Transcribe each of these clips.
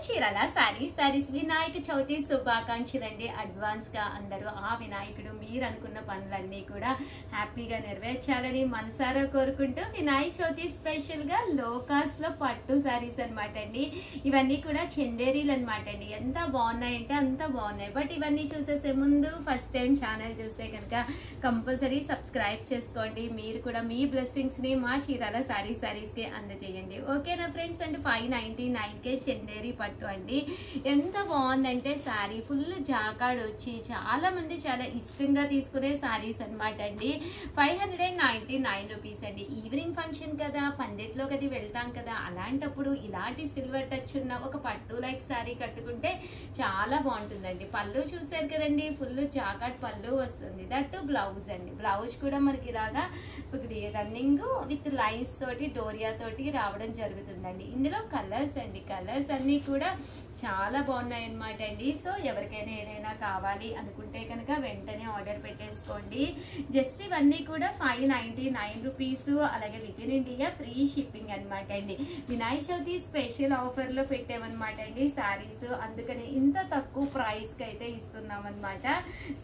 Chirala saris Vinayaka Chavithi శుభాకాంక్షలండి. Advance గా అందరూ ఆ వినాయకుడు మీరు అనుకున్న పనులన్నీ కూడా హ్యాపీగా నెరవేర్చాలని మనసారా కోరుకుంటూ వినాయక చవితి స్పెషల్ గా లో కాస్ట్ లో పట్టు సారీస్ అనమాట అండి. ఇవన్నీ కూడా చందేరీలు అనమాట అండి. ఎంత బాగున్నాయంటే అంత బాగున్నాయి. బట్ ఇవన్నీ చూసేసే ముందు ఫస్ట్ టైం ఛానల్ చూస్తే కనుక కంపల్సరీ సబ్స్క్రైబ్ చేసుకోండి. మీరు కూడా మీ బ్లెస్సింగ్స్ ని మా చీరాల సారీస్ కి అందజేయండి. ఓకేనా ఫ్రెండ్స్? అండ్ 599 చందేరి పట్టు అండి. ఎంత బాగుందంటే శారీ ఫుల్ జాకాడ్ వచ్చి చాలా మంది చాలా ఇష్టంగా తీసుకునే శారీస్ అనమాట అండి. 599 రూపీస్ అండి. ఈవినింగ్ ఫంక్షన్ కదా, పందిట్లో కదా వెళ్తాం కదా, అలాంటప్పుడు ఇలాంటి సిల్వర్ టచ్ ఉన్న ఒక పట్టు లైక్ శారీ కట్టుకుంటే చాలా బాగుంటుందండి. పళ్ళు చూసారు కదండి, ఫుల్ జాకాడ్ పళ్ళు వస్తుంది. దట్టు బ్లౌజ్ అండి. బ్లౌజ్ కూడా మనకి ఇలాగా రన్నింగ్ విత్ లైన్స్ తోటి డోరియా తోటి రావడం జరుగుతుందండి. ఇందులో కలర్స్ అండి, కలర్స్ అన్ని కూడా చాలా బాగున్నాయి అనమాట అండి. సో ఎవరికైనా ఏదైనా కావాలి అనుకుంటే కనుక వెంటనే ఆర్డర్ పెట్టేసుకోండి. జస్ట్ ఇవన్నీ కూడా 599 రూపీస్. అలాగే with in India free shipping అనమాట అండి. వినాయక చవితి స్పెషల్ ఆఫర్ లో పెట్టామన్నమాట అండి శారీస్. అందుకని ఇంత తక్కువ ప్రైస్ కి అయితే ఇస్తున్నాం అనమాట.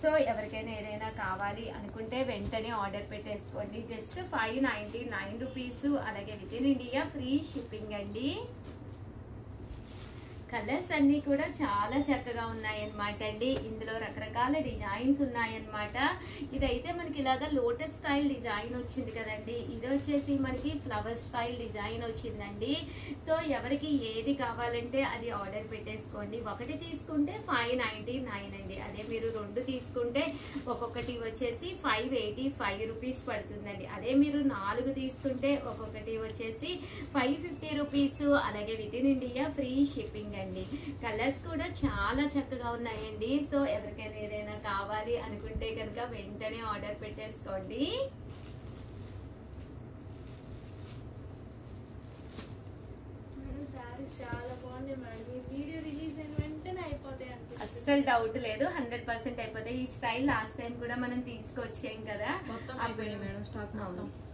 సో ఎవరికైనా ఏదైనా కావాలి అనుకుంటే వెంటనే ఆర్డర్ పెట్టేసుకోండి. Just 599 rupees. అలాగే with in India free shipping అండి. కలర్స్ అన్ని కూడా చాలా చక్కగా ఉన్నాయన్నమాట అండి. ఇందులో రకరకాల డిజైన్స్ ఉన్నాయన్నమాట. ఇదైతే మనకి ఇలాగా లోటస్ స్టైల్ డిజైన్ వచ్చింది కదండి. ఇది వచ్చేసి మనకి ఫ్లవర్ స్టైల్ డిజైన్ వచ్చిందండి. సో ఎవరికి ఏది కావాలంటే అది ఆర్డర్ పెట్టేసుకోండి. ఒకటి తీసుకుంటే 599 అండి. అదే మీరు రెండు తీసుకుంటే ఒక్కొక్కటి వచ్చేసి 585 రూపీస్ పడుతుందండి. అదే మీరు 4 తీసుకుంటే ఒక్కొక్కటి వచ్చేసి 550 రూపీస్. అలాగే with in India free shipping. Colours కూడా చాలా చక్కగా ఉన్నాయండి. సో ఎవరికైనా ఏదైనా కావాలి అనుకుంటే కనుక వెంటనే ఆర్డర్ పెట్టేసుకోండి. చాలా బాగుంది మేడం. ఈ వీడియో రిలీజ్ అయిన వెంటనే అయిపోతాయి అనిపిస్తుంది. అస్సలు డౌట్ లేదు, 100% అయిపోతాయి. ఈ స్టైల్ లాస్ట్ టైం కూడా మనం తీసుకొచ్చాం కదా,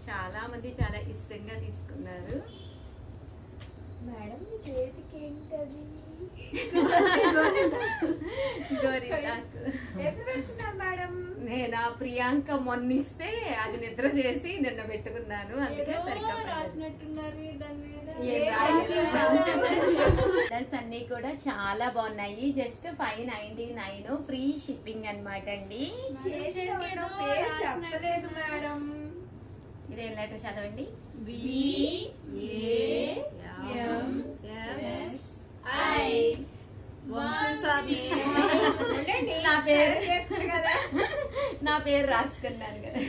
చాలా మంది చాలా ఇష్టంగా తీసుకున్నారు. మేడం మీ చేతికి ఏంటది? గోరింటాకు. ఎప్పుడు పెట్టుకున్నారు మేడం? నేనా ప్రియాంక మొన్నిస్తే అది నిద్ర చేసి నిన్న పెట్టుకున్నాను. అందుకే సరిగ్గా రాసినట్టున్నారు దాని మీద. కలర్స్ అన్ని కూడా చాలా బాగున్నాయి. జస్ట్ 599 ఫ్రీ షిప్పింగ్ అనమాట అండి. చెప్పలేదు మేడం. ఇదేం లెటర్ చదవండి. నా పేరు రాసుకున్నాను కదా.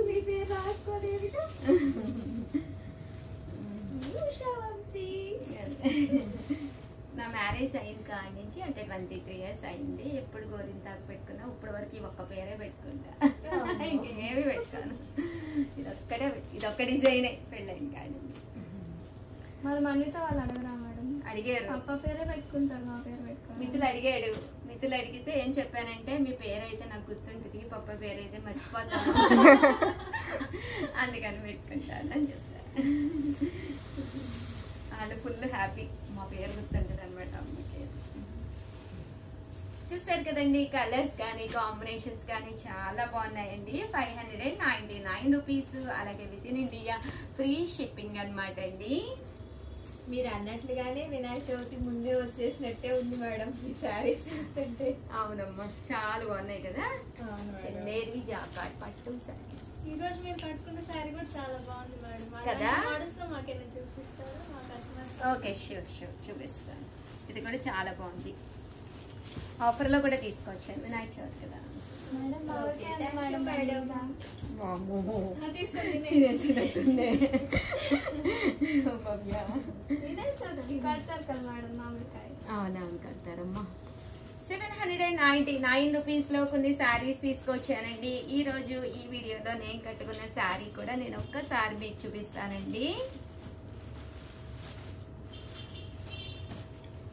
మీ పేరు రాసుకోలేదు. నా మ్యారేజ్ అయిన కాడి నుంచి అంటే 23 ఇయర్స్ అయింది. ఎప్పుడు గోరింతాకు పెట్టుకున్నా ఇప్పటి వరకు ఈ ఒక్క పేరే పెట్టుకుంటా, ఇంకేమి పెట్టుకోను. ఇదొక్క డిజైనే పెళ్ళైన కాడి నుంచి. మరి మనీతో వాళ్ళు అడగరా మేడం? అడిగారు. పప్ప పేరే పెట్టుకుంటారు, మా పేరు పెట్టుకుంటారు. మిత్రులు అడిగాడు. మిత్రులు అడిగితే ఏం చెప్పానంటే మీ పేరు అయితే నాకు గుర్తుంటుంది, పప్ప పేరు అయితే మర్చిపోతాను, అందుకని పెట్టుకుంటాను అని చెప్తాను. వాళ్ళు ఫుల్ హ్యాపీ, మా పేరు గుర్తుంటుంది అనమాట అమ్మకి. చూసారు కదండి, కలర్స్ కానీ కాంబినేషన్స్ కానీ చాలా బాగున్నాయండి. 599 రూపీస్. అలాగే with in India free shipping అనమాట అండి. మీరు అన్నట్లుగానే వినాయక చవితి ముందే వచ్చేసినట్టే ఉంది మేడం ఈ శారీస్ చూస్తుంటే. అవునమ్మా, చాలా బాగున్నాయి కదా. చందేరి జాకాడ్ పట్టు శారీస్. ఈ రోజు మీరు కట్టుకున్న శారీ కూడా చాలా బాగుంది మేడం. కదా? మోడల్స్ లో మాకేమైనా చూపిస్తారా మా కస్టమర్స్? ఓకే, షూర్ చూపిస్తాను. ఇది కూడా చాలా బాగుంది. ఆఫర్ లో కూడా తీసుకొచ్చాను, వినాయక చవితి కదా. అవునవును కడతారమ్మా. 799 రూపీస్ లో కొన్ని శారీస్ తీసుకొచ్చానండి. ఈ రోజు ఈ వీడియోలో నేను కట్టుకున్న శారీ కూడా నేను ఒక్కసారి మీకు చూపిస్తానండి.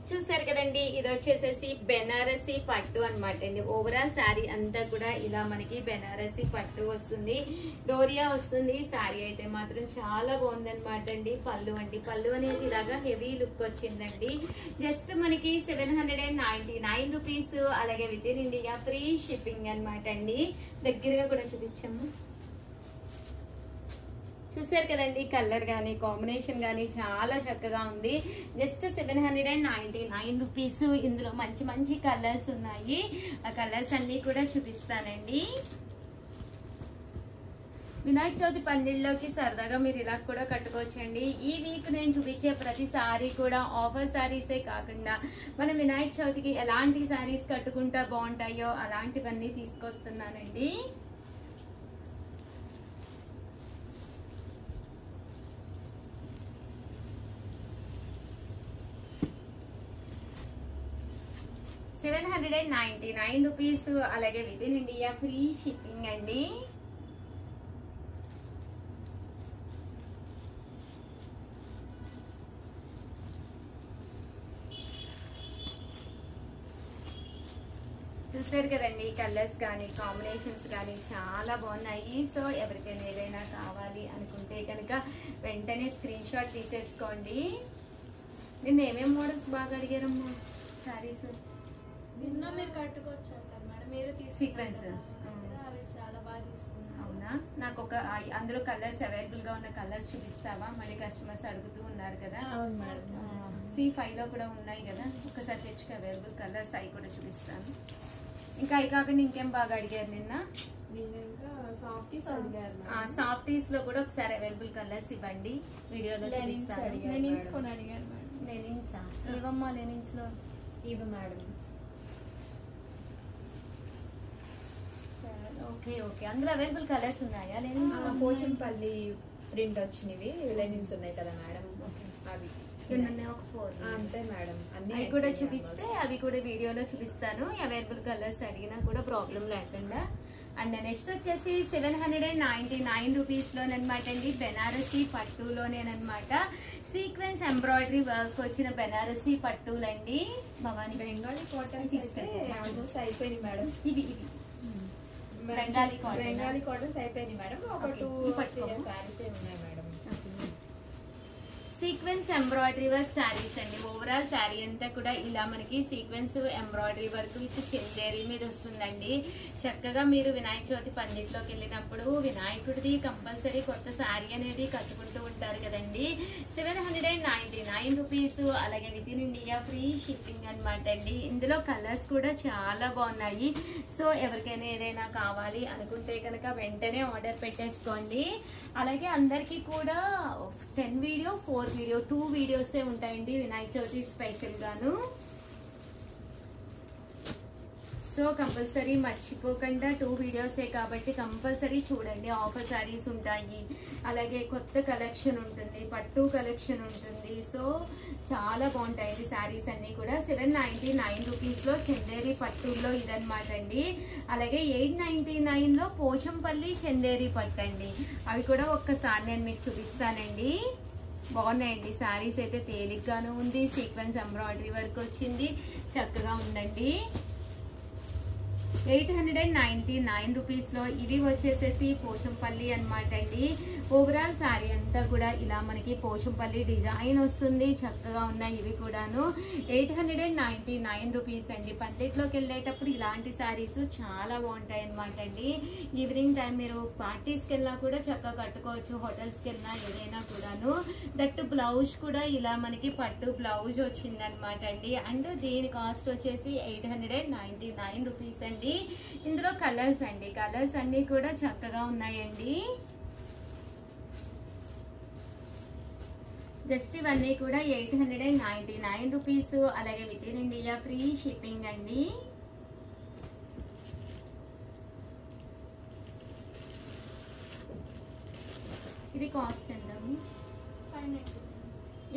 చూసారు కదండి, ఇది వచ్చేసేసి బెనారసి పట్టు అనమాట అండి. ఓవరాల్ శారీ అంతా కూడా ఇలా మనకి బెనారసి పట్టు వస్తుంది, డోరియా వస్తుంది. శారీ అయితే మాత్రం చాలా బాగుంది అనమాట అండి. పళ్ళు అండి, పళ్ళు అనేది ఇలాగా హెవీ లుక్ వచ్చిందండి. జస్ట్ మనకి 799 రూపీస్. అలాగే with in India free shipping అనమాట అండి. దగ్గరగా కూడా చూపించాము. చూసారు కదండి, కలర్ గానీ కాంబినేషన్ గానీ చాలా చక్కగా ఉంది. Just 799 rupees. ఇందులో మంచి మంచి కలర్స్ ఉన్నాయి. ఆ కలర్స్ అన్ని కూడా చూపిస్తానండి. వినాయక చవితి పందిళ్ళలోకి సరదాగా మీరు ఇలా కూడా కట్టుకోవచ్చండి. ఈ వీక్ నేను చూపించే ప్రతి సారీ కూడా ఆఫర్ సారీసే కాకుండా మన వినాయక చవితికి ఎలాంటి సారీస్ కట్టుకుంటా బాగుంటాయో అలాంటివన్నీ తీసుకొస్తున్నానండి. ₹799. అలాగే with in India free shipping అండి. చూసారు కదండి, కలర్స్ కానీ కాంబినేషన్స్ కానీ చాలా బాగున్నాయి. సో ఎవరికైనా ఏదైనా కావాలి అనుకుంటే కనుక వెంటనే స్క్రీన్ షాట్ తీసేసుకోండి. నిన్న ఏమేమి మోడల్స్ బాగా అడిగారమ్మా సారీస్? నిన్న మీరు కట్టుకోవచ్చు మేడం, మీరు సీక్వెన్స్ అవి చాలా బాగా తీసుకున్నారు. అవునా? నాకు ఒక అందులో కలర్స్ అవైలబుల్ గా ఉన్న కలర్స్ చూపిస్తావా? మళ్ళీ కస్టమర్స్ అడుగుతూ ఉన్నారు కదా. అవును మేడం. C5 లో కూడా ఉన్నాయి కదా, ఒకసారి తెచ్చుకో అవైలబుల్ కలర్స్. అవి కూడా చూపిస్తాను. ఇంకా అవి కాకుండా ఇంకేం బాగా అడిగారు నిన్న? సాఫ్టీస్ లో కూడా ఒకసారి అవైలబుల్ కలర్స్ ఇవ్వండి, వీడియోలో చూపిస్తాను. లెనిన్సా? ఏవమ్మా లెనిన్స్ లో? ఇవి మేడం. ఓకే ఓకే, అందులో అవైలబుల్ కలర్స్ ఉన్నాయా? లెనిన్స్ పోచంపల్లి ప్రింట్ వచ్చినవి లెనిన్స్ ఉన్నాయి కదా మేడం, అవి ఒక 4 అంతే మేడం. అవి కూడా చూపిస్తే అవి కూడా వీడియోలో చూపిస్తాను. అవైలబుల్ కలర్స్ అడిగినా కూడా ప్రాబ్లం లేకుండా. అండ్ నెక్స్ట్ వచ్చేసి 799 రూపీస్ లోనమాట అండి. బెనారసీ పట్టులోనేనమాట. సీక్వెన్స్ ఎంబ్రాయిడరీ వర్క్ వచ్చిన బెనారసీ పట్టులండి. భవానీ బెంగాలీ కాటన్ ఆల్మోస్ట్ అయిపోయింది మేడం. ఇవి బెంగాలీ కాటన్స్ అయిపోయింది మేడం. ఒక 2 సారీస్ ఉన్నాయి madam. Sequence embroidery work saris అండి. ఓవరాల్ శారీ అంతా కూడా ఇలా మనకి సీక్వెన్స్ ఎంబ్రాయిడరీ వర్క్ విత్ చెందేరీ మీద వస్తుందండి. చక్కగా మీరు వినాయక చవితి పందిట్లోకి వెళ్ళినప్పుడు వినాయకుడిది కంపల్సరీ కొత్త శారీ అనేది కట్టుకుంటూ ఉంటారు కదండి. 799 రూపీస్. అలాగే with in India free shipping అనమాట అండి. ఇందులో కలర్స్ కూడా చాలా బాగున్నాయి. సో ఎవరికైనా ఏదైనా కావాలి అనుకుంటే కనుక వెంటనే ఆర్డర్ పెట్టేసుకోండి. అలాగే అందరికీ కూడా 10 వీడియో 4 వీడియో 2 వీడియోసే ఉంటాయండి వినాయక చవితి స్పెషల్ గాను. సో కంపల్సరీ మర్చిపోకుండా 2 వీడియోసే కాబట్టి కంపల్సరీ చూడండి. ఆఫర్ సారీస్ ఉంటాయి, అలాగే కొత్త కలెక్షన్ ఉంటుంది, పట్టు కలెక్షన్ ఉంటుంది. సో చాలా బాగుంటాయి శారీస్ అన్ని కూడా. 799 రూపీస్ లో చందేరి పట్టుల్లో ఇదనమాట అండి. అలాగే 899 లో పోచంపల్లి చందేరి పట్టు అండి. అవి కూడా ఒక్కసారి నేను మీకు చూపిస్తానండి. బాగున్నాయండి శారీస్ అయితే. తేలిగ్గాను ఉంది, సీక్వెన్స్ ఎంబ్రాయిడరీ వర్క్ వచ్చింది, చక్కగా ఉందండి. 899 రూపీస్ లో ఇవి వచ్చేసేసి పోచంపల్లి అనమాట అండి. ఓవరాల్ శారీ అంతా కూడా ఇలా మనకి పోచంపల్లి డిజైన్ వస్తుంది, చక్కగా ఉన్నాయి ఇవి కూడాను. 899 రూపీస్ అండి. పందిట్లోకి వెళ్ళేటప్పుడు ఇలాంటి శారీస్ చాలా బాగుంటాయి అనమాట అండి. ఈవినింగ్ టైం మీరు పార్టీస్కి వెళ్ళినా కూడా చక్కగా కట్టుకోవచ్చు, హోటల్స్కి వెళ్ళినా ఏదైనా కూడాను. దట్ బ్లౌజ్ కూడా ఇలా మనకి పట్టు బ్లౌజ్ వచ్చింది అనమాట అండి. అండ్ దీని కాస్ట్ వచ్చేసి 899 రూపీస్ అండి. ఇందులో కలర్స్ అండి, కలర్స్ అన్ని కూడా చక్కగా ఉన్నాయండి. జస్ట్ ఇవన్నీ కూడా 899 రూపీస్. అలాగే with in India free shipping అండి. ఇది కాస్ట్ ఎంత?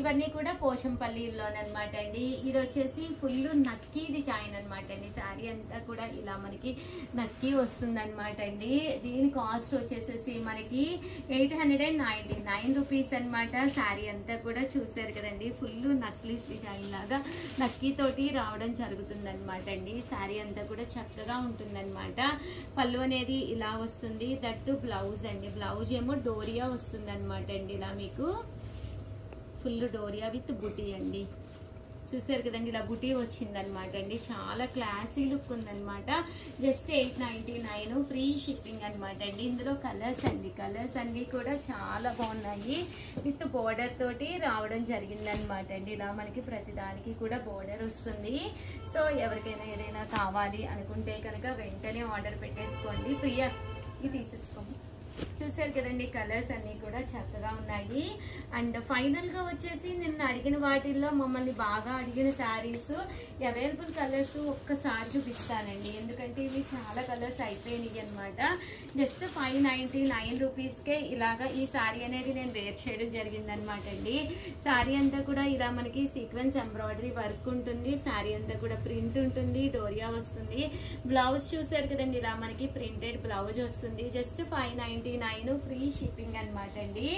ఇవన్నీ కూడా పోచంపల్లిలోనమాట అండి. ఇది వచ్చేసి ఫుల్ నక్కీ డిజైన్ అనమాట అండి. శారీ అంతా కూడా ఇలా మనకి నక్కీ వస్తుంది అనమాట అండి. దీని కాస్ట్ వచ్చేసేసి మనకి 899 రూపీస్ అనమాట. శారీ అంతా కూడా చూసారు కదండి, ఫుల్ నక్లీస్ డిజైన్ లాగా నక్కీ తోటి రావడం జరుగుతుంది అనమాట అండి. శారీ అంతా కూడా చక్కగా ఉంటుంది అనమాట. పళ్ళు అనేది ఇలా వస్తుంది. దట్టు బ్లౌజ్ అండి. బ్లౌజ్ ఏమో డోరియా వస్తుంది అనమాట అండి. ఇలా మీకు ఫుల్ డోరియా విత్ బుటీ అండి. చూసారు కదండి, ఇలా బుటీ వచ్చిందనమాట అండి. చాలా క్లాసీ లుక్ ఉందనమాట. జస్ట్ 899 ఫ్రీ షిప్పింగ్ అనమాట అండి. ఇందులో కలర్స్ అండి, కలర్స్ అన్ని కూడా చాలా బాగున్నాయి. విత్ బోర్డర్ తోటి రావడం జరిగిందనమాట అండి. ఇలా మనకి ప్రతిదానికి కూడా బోర్డర్ వస్తుంది. సో ఎవరికైనా ఏదైనా కావాలి అనుకుంటే కనుక వెంటనే ఆర్డర్ పెట్టేసుకోండి. ప్రియా ఇది తీసేసుకోండి. చూసారు కదండి, కలర్స్ అన్ని కూడా చక్కగా ఉన్నాయి. అండ్ ఫైనల్ గా వచ్చేసి నిన్న అడిగిన వాటిల్లో మమ్మల్ని బాగా అడిగిన శారీస్ అవైలబుల్ కలర్స్ ఒక్కసారి చూపిస్తానండి, ఎందుకంటే ఇవి చాలా కలర్స్ అయిపోయినాయి అనమాట. జస్ట్ 599 రూపీస్కే ఇలాగా ఈ శారీ అనేది నేను వేర్ చేయడం జరిగింది అనమాట అండి. శారీ అంతా కూడా ఇలా మనకి సీక్వెన్స్ ఎంబ్రాయిడరీ వర్క్ ఉంటుంది. శారీ అంతా కూడా ప్రింట్ ఉంటుంది, డోరియా వస్తుంది. బ్లౌజ్ చూసారు కదండి, ఇలా మనకి ప్రింటెడ్ బ్లౌజ్ వస్తుంది. జస్ట్ 599 ఫ్రీ షిప్పింగ్ అనమాట అండి.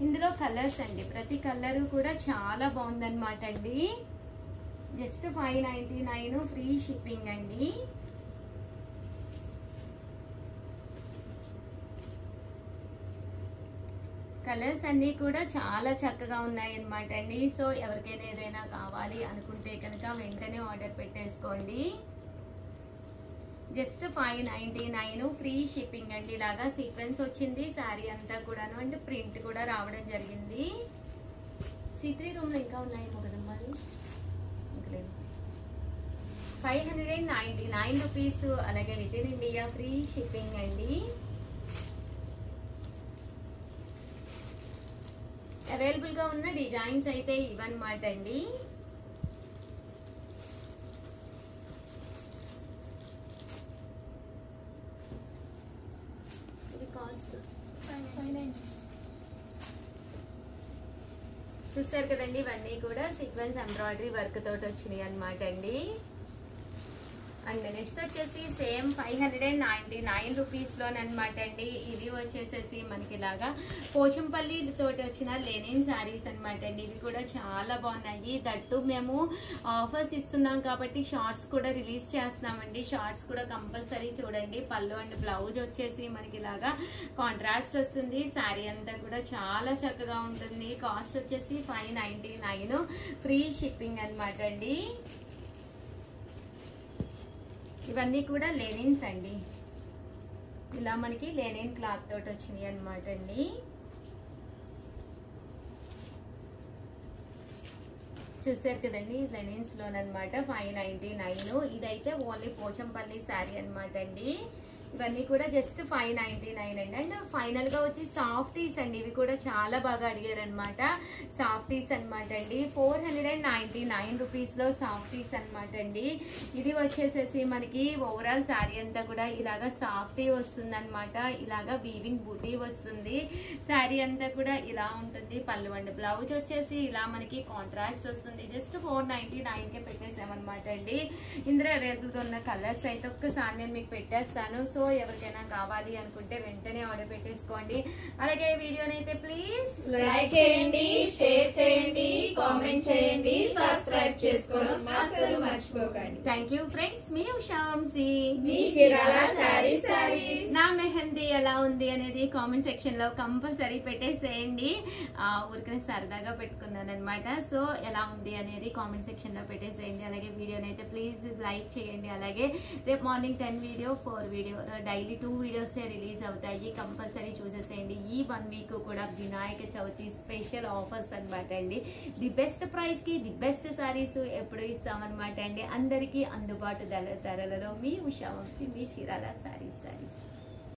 ఇందులో కలర్స్ అండి, ప్రతి కలర్ కూడా చాలా బాగుందన్నమాట అండి. జస్ట్ 599 ఫ్రీ షిప్పింగ్ అండి. కలర్స్ అన్ని కూడా చాలా చక్కగా ఉన్నాయి అన్నమాట అండి. సో ఎవరికైనా ఏదైనా కావాలి అనుకుంటే కనుక వెంటనే ఆర్డర్ పెట్టేసుకోండి. జస్ట్ 599 ఫ్రీ షిప్పింగ్ అండి. ఇలాగా సీక్వెన్స్ వచ్చింది శారీ అంతా కూడాను, అంటే ప్రింట్ కూడా రావడం జరిగింది. C3 రూమ్ లో ఇంకా ఉన్నాయేమో కదమ్మా, ఇంకలేదు. 599 రూపీస్. అలాగే with in India free shipping అండి. అవైలబుల్ గా ఉన్న డిజైన్స్ అయితే ఇవన్నమాట అండి. ఇది కాస్ట్ 599. చూసారు కదండి, ఇవన్నీ కూడా సీక్వెన్స్ ఎంబ్రాయిడరీ వర్క్ తోటి వచ్చినాయి అన్నమాట అండి. అండ్ నెక్స్ట్ వచ్చేసి సేమ్ 599 రూపీస్ లోనమాట అండి. ఇది వచ్చేసేసి మనకి ఇలాగా పోచంపల్లి తోటి వచ్చిన లెనిన్ శారీస్ అనమాట అండి. ఇవి కూడా చాలా బాగున్నాయి. దట్టు మేము ఆఫర్స్ ఇస్తున్నాం కాబట్టి షార్ట్స్ కూడా రిలీజ్ చేస్తున్నామండి. షార్ట్స్ కూడా కంపల్సరీ చూడండి. పళ్ళు అండ్ బ్లౌజ్ వచ్చేసి మనకి ఇలాగా కాంట్రాస్ట్ వస్తుంది. శారీ అంతా కూడా చాలా చక్కగా ఉంటుంది. కాస్ట్ వచ్చేసి 599 ఫ్రీ షిప్పింగ్ అనమాట అండి. ఇవన్నీ కూడా లెనిన్స్ అండి. ఇలా మనకి లెనిన్ క్లాత్ తోటి వచ్చినాయి అనమాట అండి. చూసారు కదండి, లెనిన్స్ లోనమాట 599. ఇదైతే ఓన్లీ పోచంపల్లి శారీ అనమాట అండి. ఇవన్నీ కూడా జస్ట్ 599 అండి. అండ్ ఫైనల్ గా వచ్చి సాఫ్టీస్ అండి. ఇవి కూడా చాలా బాగా అడిగారు అనమాట. సాఫ్టీస్ అనమాట అండి. 499 రూపీస్ లో సాఫ్టీస్ అనమాట అండి. ఇది వచ్చేసేసి మనకి ఓవరాల్ శారీ అంతా కూడా ఇలాగా సాఫ్టీ వస్తుంది అనమాట. ఇలాగా వీవింగ్ బూటీ వస్తుంది. శారీ అంతా కూడా ఇలా ఉంటుంది. పళ్ళు అండ్ బ్లౌజ్ వచ్చేసి ఇలా మనకి కాంట్రాస్ట్ వస్తుంది. జస్ట్ 499 కే పెట్టేసామన్నమాట అండి. ఇందులో అవైలబుల్ గా ఉన్న కలర్స్ అయితే ఒక్కసారి నేను మీకు పెట్టేస్తాను. సో ఎవరికైనా కావాలి అనుకుంటే వెంటనే ఆర్డర్ పెట్టేసుకోండి. అలాగే వీడియోని అయితే ప్లీజ్ లైక్ చేయండి, షేర్ చేయండి, కామెంట్ చేయండి, సబ్స్క్రైబ్ చేసుకోవడం అస్సలు మర్చిపోకండి. Thank you friends. మీ ఉషా వంశీ, మీ చీరాల శారీస్. నా మెహందీ ఎలా ఉంది అనేది కామెంట్ సెక్షన్ లో కంపల్సరీ పెట్టేసేయండి. ఊరికే సరదాగా పెట్టుకున్నాను అనమాట. సో ఎలా ఉంది అనేది కామెంట్ సెక్షన్ లో పెట్టేసేయండి. అలాగే వీడియోని అయితే ప్లీజ్ లైక్ చేయండి. అలాగే రేపు morning 10 video 4 video daily 2 videos release అవుతాయి. కంపల్సరీ చూసేసేయండి. ఈ 1 వీక్ కూడా వినాయక చవితి స్పెషల్ ఆఫర్స్ అనమాట అండి. ది బెస్ట్ ప్రైస్ కి ది బెస్ట్ సారీస్ ఎప్పుడు ఇస్తామన్నమాట అండి. అందరికీ అందుబాటు ధరలలో మీ ఉషా వంశీ, మీ చీరాల శారీస్.